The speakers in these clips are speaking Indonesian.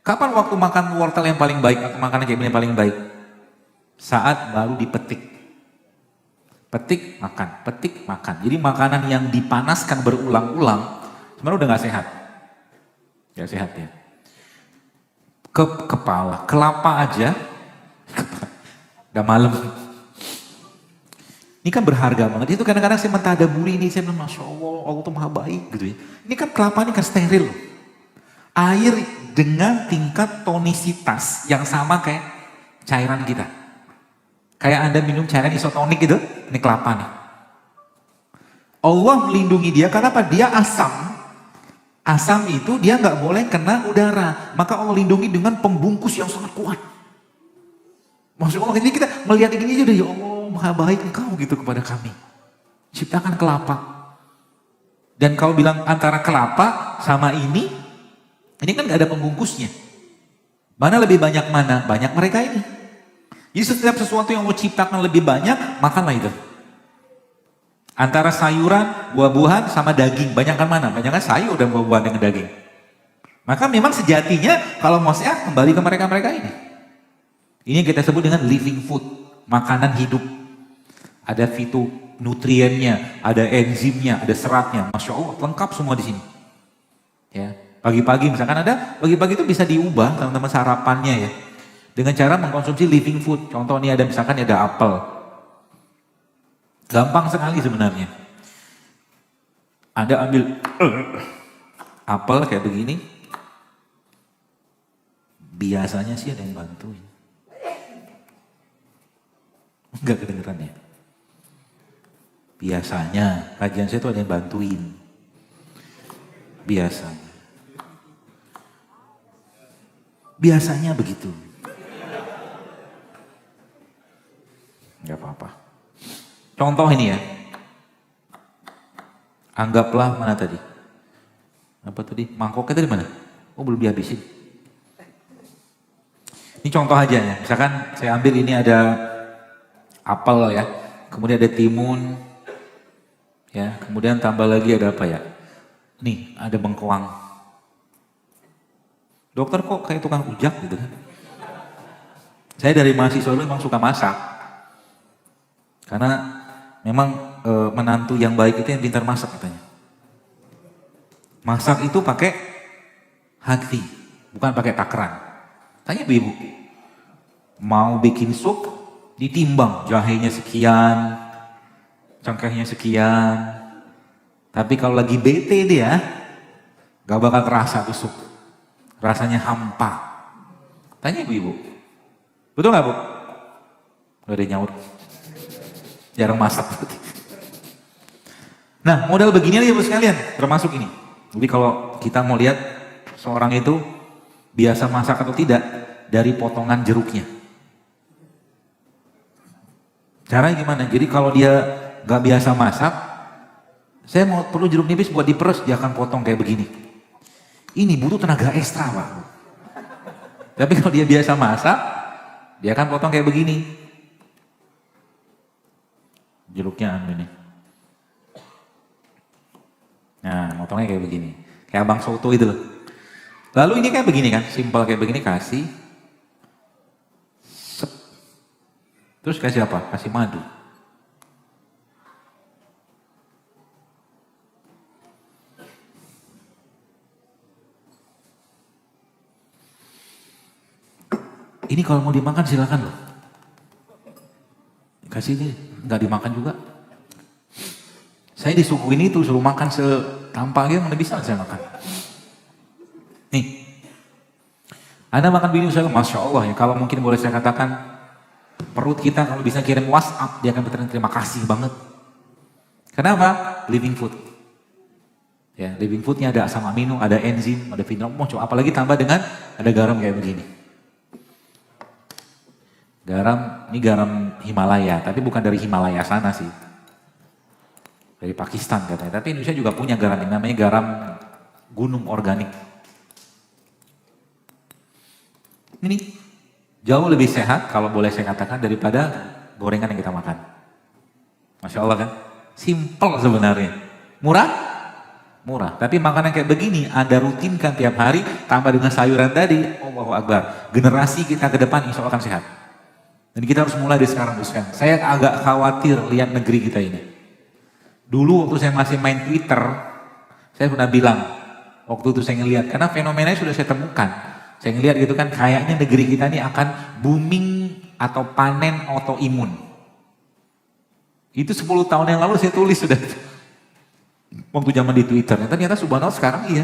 Kapan waktu makan wortel yang paling baik atau makanan kayak yang paling baik? Saat baru dipetik. Petik, makan, petik, makan. Jadi makanan yang dipanaskan berulang-ulang sebenarnya udah nggak sehat. Nggak sehat ya. Kepala, kelapa aja, udah malam. Ini kan berharga banget. Itu kadang-kadang saya mentadaburi ini, saya bilang, Masya Allah, Allah tuh maha baik gitu ya. Ini kan kelapa ini kan steril. Air dengan tingkat tonisitas yang sama kayak cairan kita. Kayak Anda minum cairan isotonik gitu, ini kelapa nih. Allah melindungi dia karena apa? Dia asam. Asam itu dia nggak boleh kena udara. Maka Allah lindungi dengan pembungkus yang sangat kuat. Maksud Allah, jadi kita melihat ini aja udah, ya Allah, maha baik engkau gitu kepada kami. Ciptakan kelapa. Dan kau bilang antara kelapa sama ini kan gak ada pembungkusnya. Mana lebih banyak mana? Banyak mereka ini. Jadi setiap sesuatu yang mau ciptakan lebih banyak, makanlah itu. Antara sayuran, buah-buahan sama daging, banyakkan mana? Banyakkan sayur dan buah-buahan dengan daging. Maka memang sejatinya kalau mau sehat kembali ke mereka-mereka ini. Ini yang kita sebut dengan living food, makanan hidup. Ada fitonutriennya, ada enzimnya, ada seratnya. Masya Allah, lengkap semua di sini. Ya, pagi-pagi misalkan ada, pagi-pagi itu bisa diubah teman-teman sarapannya ya. Dengan cara mengkonsumsi living food. Contoh nih ada misalkan ada apel. Gampang sekali sebenarnya. Anda ambil apel kayak begini. Biasanya sih ada yang bantuin. Enggak kedengeran ya. Biasanya, kajian saya itu ada yang bantuin. Biasanya. Biasanya begitu. Enggak apa-apa. Contoh ini ya. Anggaplah mana tadi? Apa tadi? Mangkoknya tadi mana? Oh belum dihabisin. Ini contoh aja ya. Misalkan saya ambil ini ada apel ya. Kemudian ada timun. Ya, kemudian tambah lagi ada apa ya? Nih, ada bengkoang. Dokter kok kayak tukang ujak gitu kan? Saya dari mahasiswa dulu memang suka masak. Karena memang menantu yang baik itu yang pintar masak katanya. Masak itu pakai hati, bukan pakai takaran. Tanya ibu, mau bikin sup ditimbang, jahenya sekian, cengkehnya sekian. Tapi kalau lagi bete dia, gak bakal kerasa tuh sup. Rasanya hampa. Tanya ibu-ibu. Betul gak bu? Gak ada nyaur. Jarang masak. Nah modal begini aja bu sekalian, termasuk ini. Jadi kalau kita mau lihat seorang itu biasa masak atau tidak dari potongan jeruknya. Caranya gimana? Jadi kalau dia gak biasa masak, saya mau perlu jeruk nipis buat diperes, dia akan potong kayak begini. Ini butuh tenaga ekstra pak. Tapi kalau dia biasa masak, dia akan potong kayak begini. Jeruknya ini. Nah, potongnya kayak begini. Kayak abang soto itu loh. Lalu ini kayak begini kan, simpel kayak begini, kasih. Sep. Terus kasih apa? Kasih madu. Ini kalau mau dimakan silakan loh. Kasih ini, nggak dimakan juga. Saya disuguhin itu suruh makan tanpa dia mana bisa saya makan. Nih, Anda makan begini saya, masya Allah ya. Kalau mungkin boleh saya katakan, perut kita kalau bisa kirim WhatsApp dia akan berterima terima kasih banget. Kenapa? Living food. Ya, living foodnya ada asam amino, ada enzim, ada vitamin. Apalagi tambah dengan ada garam kayak begini. Garam, ini garam Himalaya, tapi bukan dari Himalaya sana sih. Dari Pakistan katanya, tapi Indonesia juga punya garam yang namanya garam gunung organik. Ini jauh lebih sehat kalau boleh saya katakan daripada gorengan yang kita makan. Masya Allah kan, simple sebenarnya. Murah? murah. Tapi makanan kayak begini Anda rutinkan tiap hari tambah dengan sayuran tadi, Allahu Akbar. Generasi kita ke depan insya Allah akan sehat. Dan kita harus mulai dari sekarang. Saya agak khawatir lihat negeri kita ini. Dulu waktu saya masih main Twitter, saya pernah bilang, waktu itu saya ngelihat, karena fenomenanya sudah saya temukan. Saya ngelihat gitu kan, kayaknya negeri kita ini akan booming atau panen autoimun. Itu 10 tahun yang lalu saya tulis sudah. Waktu zaman di Twitter, ternyata subhanallah sekarang iya.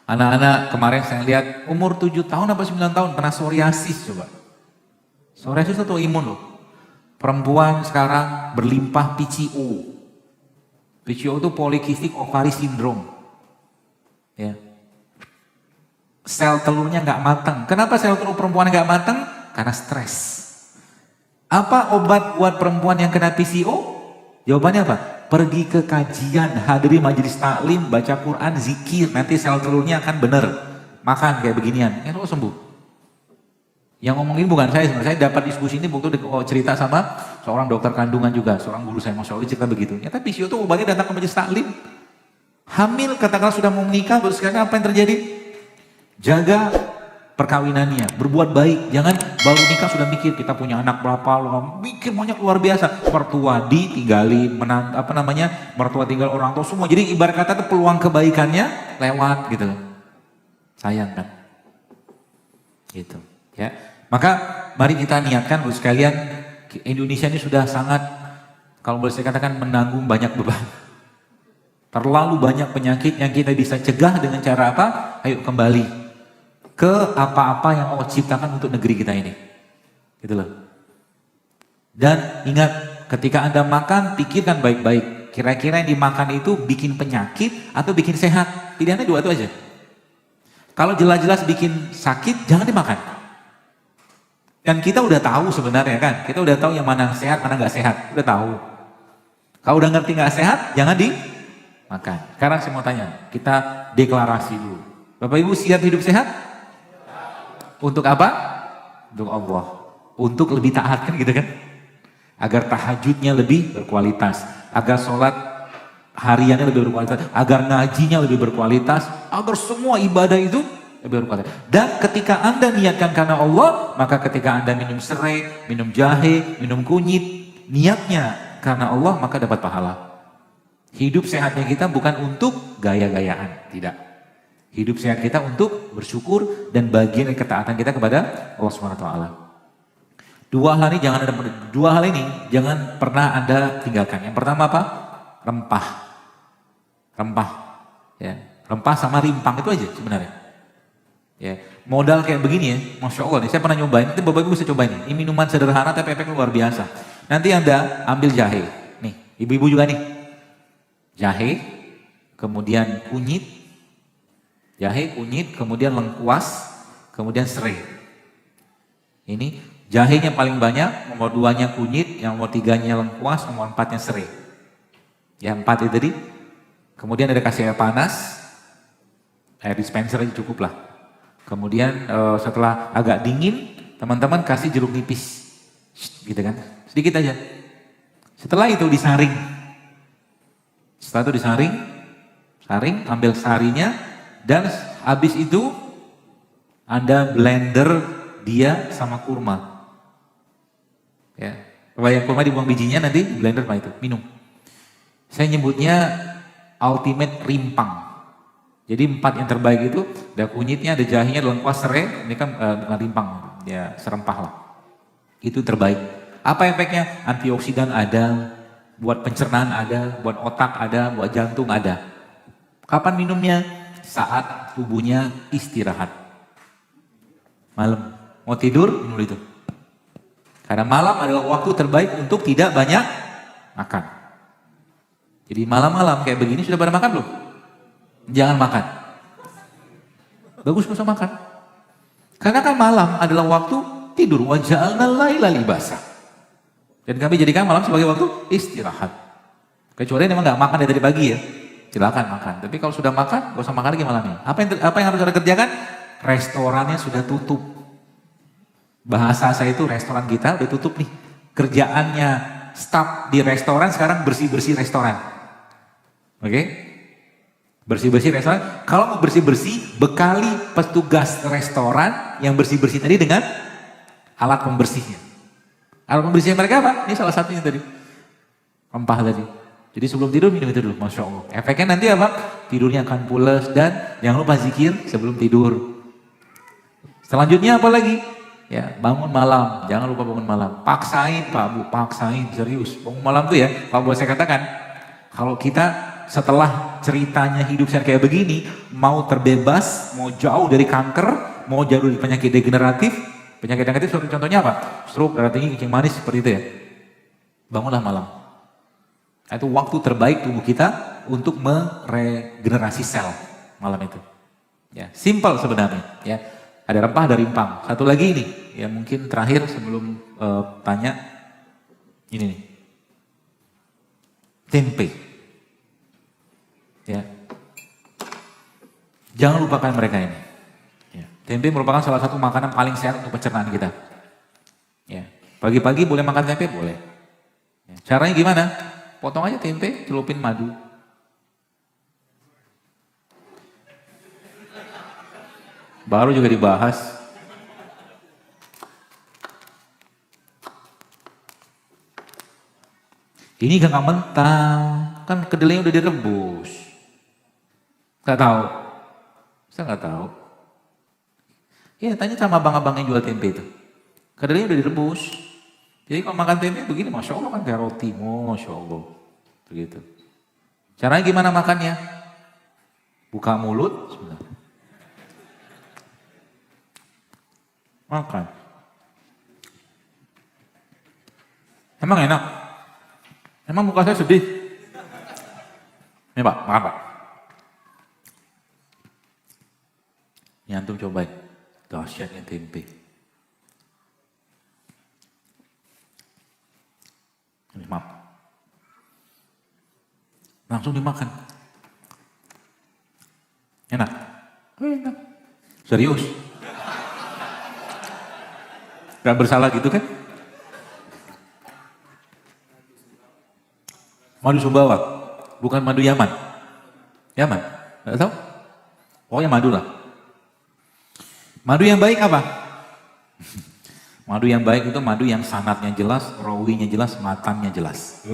Anak-anak kemarin saya lihat umur 7 tahun apa 9 tahun kena psoriasis coba. Psoriasis itu autoimun loh. Perempuan sekarang berlimpah PCO. PCO itu polycystic ovary syndrome. Ya. Sel telurnya nggak matang. Kenapa sel telur perempuan nggak matang? Karena stres. Apa obat buat perempuan yang kena PCO? Jawabannya apa? Pergi ke kajian, hadiri majelis taklim, baca Quran, zikir, nanti sel telurnya akan benar. Makan kayak beginian, lo sembuh. Yang ngomongin bukan saya, sebenarnya saya dapat diskusi ini waktu cerita sama seorang dokter kandungan juga, seorang guru saya, Masya Allah cerita begitu. Ternyata PCO itu obatnya datang ke majelis taklim. Hamil katakanlah sudah mau menikah, terus sekarang apa yang terjadi? Jaga perkawinannya, berbuat baik, jangan baru nikah sudah mikir kita punya anak berapa, mikir banyak luar biasa, mertua ditinggalin, mertua tinggal orang tua semua, jadi ibarat kata itu peluang kebaikannya lewat gitu, sayang kan, gitu ya. Maka mari kita niatkan untuk sekalian, Indonesia ini sudah sangat, kalau boleh saya katakan menanggung banyak beban, terlalu banyak penyakit yang kita bisa cegah dengan cara apa? Ayo kembali ke apa-apa yang Allah ciptakan untuk negeri kita ini. Gitu loh. Dan ingat, ketika Anda makan, pikirkan baik-baik. Kira-kira yang dimakan itu bikin penyakit atau bikin sehat? Pilihannya dua itu aja. Kalau jelas-jelas bikin sakit, jangan dimakan. Dan kita udah tahu sebenarnya kan. Kita udah tahu yang mana sehat, mana nggak sehat. Udah tahu. Kalau udah ngerti nggak sehat, jangan dimakan. Sekarang saya mau tanya, kita deklarasi dulu. Bapak Ibu siap hidup sehat? Untuk apa? Untuk Allah. Untuk lebih taat kan gitu kan? Agar tahajudnya lebih berkualitas. Agar sholat hariannya lebih berkualitas. Agar ngajinya lebih berkualitas. Agar semua ibadah itu lebih berkualitas. Dan ketika Anda niatkan karena Allah, maka ketika Anda minum serai, minum jahe, minum kunyit, niatnya karena Allah, maka dapat pahala. Hidup sehatnya kita bukan untuk gaya-gayaan. Tidak. Hidup sehat kita untuk bersyukur dan bagian dari ketaatan kita kepada Allah Subhanahu wa taala. Dua hal ini jangan pernah Anda tinggalkan. Yang pertama apa? Rempah. Rempah. Ya. Rempah sama rimpang itu aja sebenarnya. Ya. Modal kayak begini ya, Masya Allah nih, saya pernah nyobain, nanti Bapak Ibu bisa cobain ini. Ini minuman sederhana tapi efeknya luar biasa. Nanti Anda ambil jahe. Nih, ibu-ibu juga nih. Jahe, kemudian kunyit, jahe, kunyit, kemudian lengkuas, kemudian serai. Ini jahenya paling banyak, nomor 2-nya kunyit, yang nomor 3-nya lengkuas, nomor 4-nya serai. Yang 4 itu tadi. Kemudian ada kasih air panas, air dispenser aja cukup lah. Kemudian setelah agak dingin, teman-teman kasih jeruk nipis, gitu kan, sedikit aja. Setelah itu disaring. Setelah itu disaring, ambil sarinya. Dan habis itu Anda blender dia sama kurma. Ya, yang kurma dibuang bijinya nanti blender sama itu, minum. Saya nyebutnya ultimate rimpang. Jadi 4 yang terbaik itu ada kunyitnya, ada jahenya, ada lengkuas, serai, ini kan bukan rimpang, ya serempah lah. Itu terbaik. Apa efeknya? Antioksidan ada, buat pencernaan ada, buat otak ada, buat jantung ada. Kapan minumnya? Saat tubuhnya istirahat. Malam. Mau tidur, minum itu. Karena malam adalah waktu terbaik untuk tidak banyak makan. Jadi malam-malam kayak begini sudah pada makan belum? Jangan makan. Bagus gak usah makan. Karena kan malam adalah waktu tidur. Wa ja'alna laila libasa. Dan kami jadikan malam sebagai waktu istirahat. Kecuali memang gak makan dari tadi pagi ya. Silakan makan. Tapi kalau sudah makan, gak usah makan lagi malamnya. Apa yang harus Anda kerjakan? Restorannya sudah tutup. Bahasa saya itu restoran kita udah tutup nih. Kerjaannya staf di restoran sekarang bersih-bersih restoran. Oke? Bersih-bersih restoran. Kalau mau bersih-bersih, bekali petugas restoran yang bersih-bersih tadi dengan alat pembersihnya. Alat pembersih mereka apa? Ini salah satunya tadi. Rempah tadi. Jadi sebelum tidur minum itu dulu, Masya Allah. Efeknya nanti apa? Tidurnya akan pulas dan jangan lupa zikir sebelum tidur. Selanjutnya apa lagi? Ya, bangun malam. Jangan lupa bangun malam. Paksain Pak Bu, paksain serius. Bangun malam tuh ya, Pak Bu saya katakan, kalau kita setelah ceritanya hidup saya kayak begini, mau terbebas, mau jauh dari kanker, mau jauh dari penyakit degeneratif, penyakit negatif contohnya apa? Stroke, darah tinggi, kencing manis, seperti itu ya. Bangunlah malam. Itu waktu terbaik tubuh kita untuk meregenerasi sel malam itu. Ya, simple sebenarnya. Ya, ada rempah, ada rimpang. Satu lagi ini, ya mungkin terakhir sebelum tanya, ini nih, tempe. Ya, jangan lupakan mereka ini. Ya. Tempe merupakan salah satu makanan paling sehat untuk pencernaan kita. Ya. Pagi-pagi boleh makan tempe? Boleh. Ya. Caranya gimana? Potong aja tempe, celupin madu. Baru juga dibahas. Ini gak mentah, kan kedelainya udah direbus. Gak tahu, saya gak tahu. Ya tanya sama abang-abang yang jual tempe itu. Kedelainya udah direbus. Jadi kalau makan tempe begini, Masya Allah kan kayak roti, Masya Allah. Begitu. Caranya gimana makannya? Buka mulut, sebentar. Makan. Emang enak? Emang muka saya sedih? Ini Pak, makan Pak. Ini antum cobain. Dahsyatnya tempe. Ini maaf. Langsung dimakan. Enak? Enak. Serius? Gak bersalah gitu kan? Madu Sumbawa, bukan madu Yaman. Yaman? Gak tahu? Pokoknya madu lah. Madu yang baik apa? Madu yang baik itu madu yang sanatnya jelas, rawinya jelas, matannya jelas.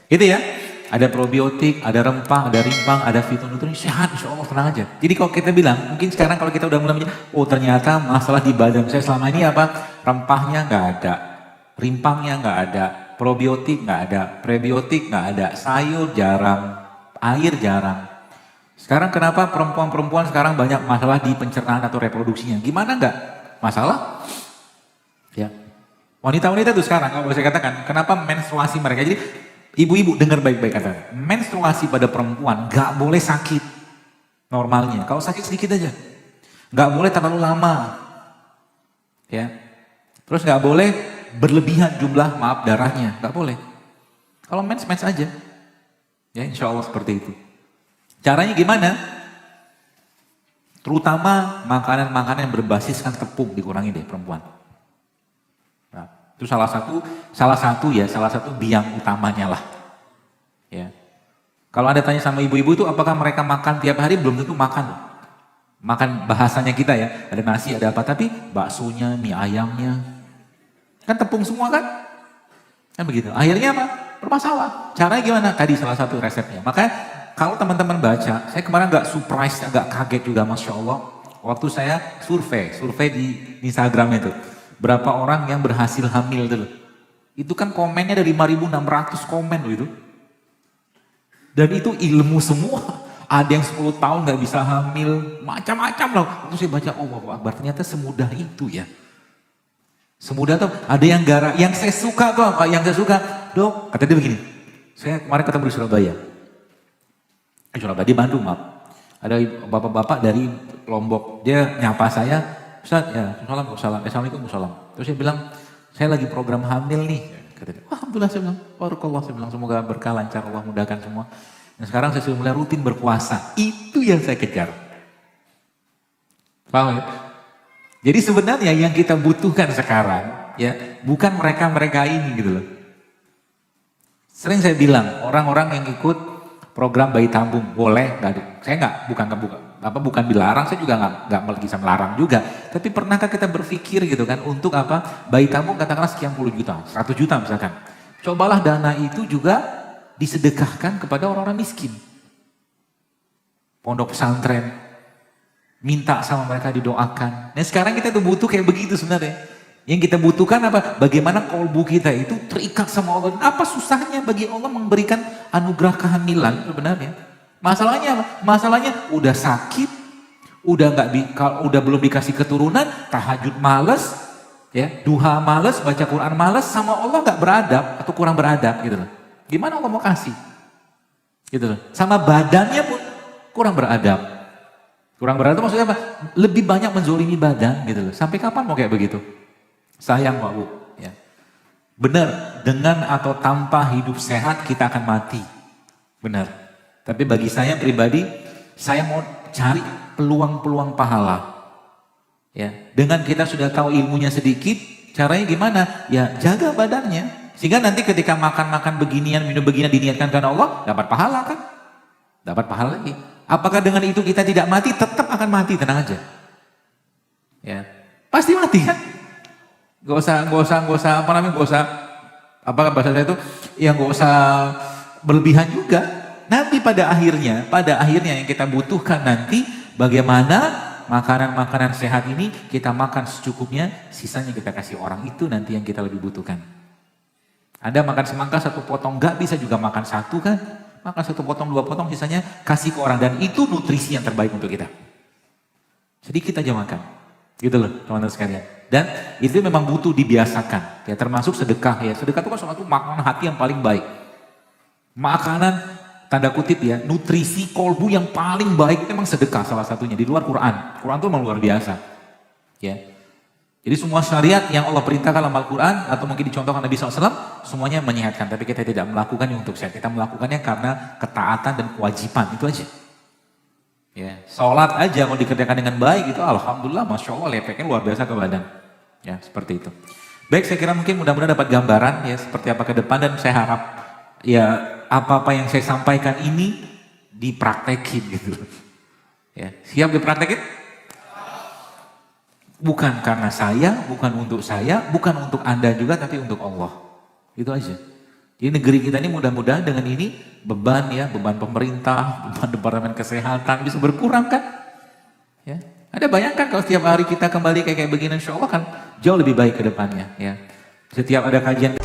Itu ya, ada probiotik, ada rempah, ada rimpang, ada fitonutrisi, sehat insya Allah, tenang aja. Jadi kalau kita bilang, mungkin sekarang kalau kita udah mulai oh ternyata masalah di badan saya selama ini apa? Rempahnya nggak ada, rimpangnya nggak ada, probiotik nggak ada, prebiotik nggak ada, sayur jarang, air jarang. Sekarang kenapa perempuan-perempuan sekarang banyak masalah di pencernaan atau reproduksinya? Gimana enggak? Masalah? Ya. Wanita-wanita itu sekarang, kalau saya katakan, kenapa menstruasi mereka? Jadi ibu-ibu dengar baik-baik kata, menstruasi pada perempuan nggak boleh sakit normalnya. Kalau sakit sedikit aja, nggak boleh terlalu lama, ya. Terus nggak boleh berlebihan jumlah darahnya, nggak boleh. Kalau mens aja, ya insya Allah seperti itu. Caranya gimana? Terutama makanan-makanan yang berbasiskan tepung dikurangi deh perempuan. Nah, itu salah satu biang utamanya lah. Ya. Kalau Anda tanya sama ibu-ibu itu apakah mereka makan tiap hari? Belum tentu makan. Makan bahasanya kita ya, ada nasi, ada apa, tapi baksonya, mie ayamnya. Kan tepung semua kan? Kan begitu. Akhirnya apa? Bermasalah. Caranya gimana? Tadi salah satu resepnya. Makanya kalau teman-teman baca, saya kemarin agak surprise, agak kaget juga Masya Allah. Waktu saya survei di Instagram itu. Berapa orang yang berhasil hamil dulu. Itu kan komennya dari 5.600 komen loh itu. Dan itu ilmu semua. Ada yang 10 tahun gak bisa hamil, macam-macam loh. Waktu saya baca, oh Allahu Akbar, ternyata semudah itu ya. Semudah tuh, ada yang saya suka tuh apa? Yang saya suka, dok, kata dia begini. Saya kemarin ketemu di Surabaya. Di Bandung maaf. Ada bapak-bapak dari Lombok, dia nyapa saya, Ustaz, ya, Assalamualaikum, Terus dia bilang, saya lagi program hamil nih. Kata dia, alhamdulillah saya bilang, barakallah, saya bilang, semoga berkah lancar, Allah mudahkan semua. Dan sekarang saya sudah mulai rutin berpuasa, itu yang saya kejar. Paham ya? Jadi sebenarnya yang kita butuhkan sekarang, ya, bukan mereka-mereka ini gitu loh. Sering saya bilang, orang-orang yang ikut program bayi tabung boleh, saya bukan dilarang, saya juga nggak bisa melarang juga. Tapi pernahkah kita berpikir gitu kan untuk apa? Bayi tabung katakanlah sekian puluh juta, 100 juta misalkan. Cobalah dana itu juga disedekahkan kepada orang-orang miskin. Pondok pesantren, minta sama mereka didoakan. Nah sekarang kita tuh butuh kayak begitu sebenarnya. Yang kita butuhkan apa? Bagaimana kolbu kita itu terikat sama Allah. Apa susahnya bagi Allah memberikan anugerah kehamilan sebenarnya? Masalahnya apa? Masalahnya udah sakit, udah belum dikasih keturunan, tahajud males, ya, duha males, baca Quran males, sama Allah nggak beradab atau kurang beradab gitu loh. Gimana Allah mau kasih? Gitu loh. Sama badannya pun kurang beradab. Kurang beradab maksudnya apa? Lebih banyak menzolimi badan gitu loh. Sampai kapan mau kayak begitu? Sayang Pak Bu, ya. Benar, dengan atau tanpa hidup sehat kita akan mati. Benar. Tapi bagi saya pribadi, saya mau cari peluang-peluang pahala. Ya, dengan kita sudah tahu ilmunya sedikit, caranya gimana? Ya, jaga badannya. Sehingga nanti ketika makan-makan beginian, minum beginian diniatkan karena Allah, dapat pahala kan? Dapat pahala lagi. Apakah dengan itu kita tidak mati? Tetap akan mati, tenang aja. Ya, pasti mati kan? Gak usah, apa bahasa saya itu, ya gak usah berlebihan juga. Nanti pada akhirnya yang kita butuhkan nanti, bagaimana makanan-makanan sehat ini kita makan secukupnya, sisanya kita kasih orang, itu nanti yang kita lebih butuhkan. Anda makan semangka satu potong, gak bisa juga makan satu kan? Makan satu potong, dua potong, sisanya kasih ke orang, dan itu nutrisi yang terbaik untuk kita. Sedikit aja makan, gitu loh teman-teman sekalian. Dan itu memang butuh dibiasakan, ya termasuk sedekah ya. Sedekah itu kan suatu makanan hati yang paling baik. Makanan tanda kutip ya, nutrisi kolbu yang paling baik itu memang sedekah salah satunya di luar Quran. Quran itu memang luar biasa. Ya. Jadi semua syariat yang Allah perintahkan dalam Al-Quran atau mungkin dicontohkan Nabi SAW, semuanya menyehatkan. Tapi kita tidak melakukannya untuk sehat, kita melakukannya karena ketaatan dan kewajiban, itu aja. Ya, sholat aja kalau dikerjakan dengan baik itu alhamdulillah, masya Allah, efeknya luar biasa ke badan. Ya, seperti itu. Baik, saya kira mungkin mudah-mudahan dapat gambaran ya seperti apa ke depan, dan saya harap ya apa-apa yang saya sampaikan ini dipraktekin gitu. Ya, siap dipraktekin? Bukan karena saya, bukan untuk saya, bukan untuk Anda juga, tapi untuk Allah. Itu aja. Jadi negeri kita ini mudah-mudahan dengan ini beban pemerintah, beban Departemen Kesehatan bisa berkurang kan? Ya. Ada bayangkan kalau setiap hari kita kembali kayak begini, insya Allah kan jauh lebih baik ke depannya. Ya. Setiap ada kajian